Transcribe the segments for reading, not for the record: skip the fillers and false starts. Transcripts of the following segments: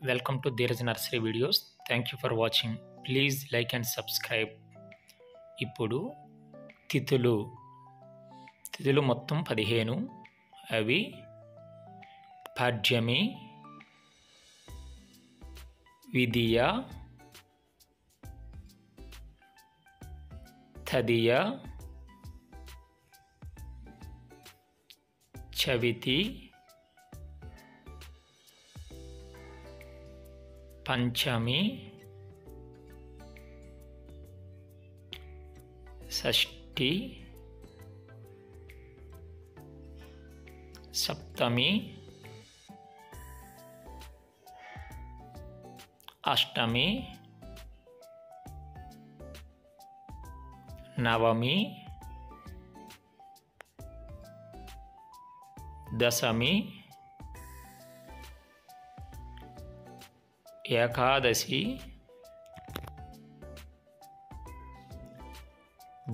Welcome to Dheeraj Nursery videos. Thank you for watching. Please like and subscribe. ఇప్పుడు తిథులు మొత్తం 15. అవి పాడ్యమి, విదియ, తదియ, చవితి, పంచమి, షష్ఠి, సప్తమి, అష్టమి, నవమి, దశమి, ఏకాదశి,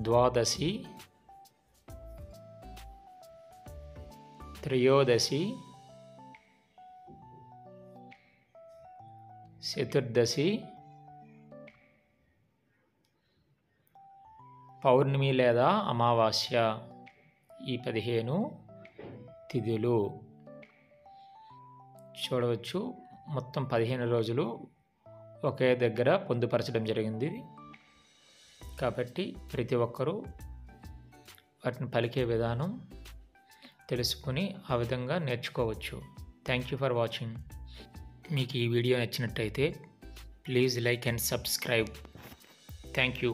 ద్వాదశి, త్రయోదశి, చతుర్దశి, పౌర్ణమి లేదా అమావాస్య. ఈ 15 తిథులు చూడవచ్చు. మొత్తం 15 రోజులు ఒకే దగ్గర పొందుపరచడం జరిగింది. కాబట్టి ప్రతి ఒక్కరూ వాటిని పలికే విధానం తెలుసుకుని ఆ విధంగా నేర్చుకోవచ్చు. Thank you for watching. మీకు ఈ వీడియో నచ్చినట్టయితే please like and subscribe. Thank you.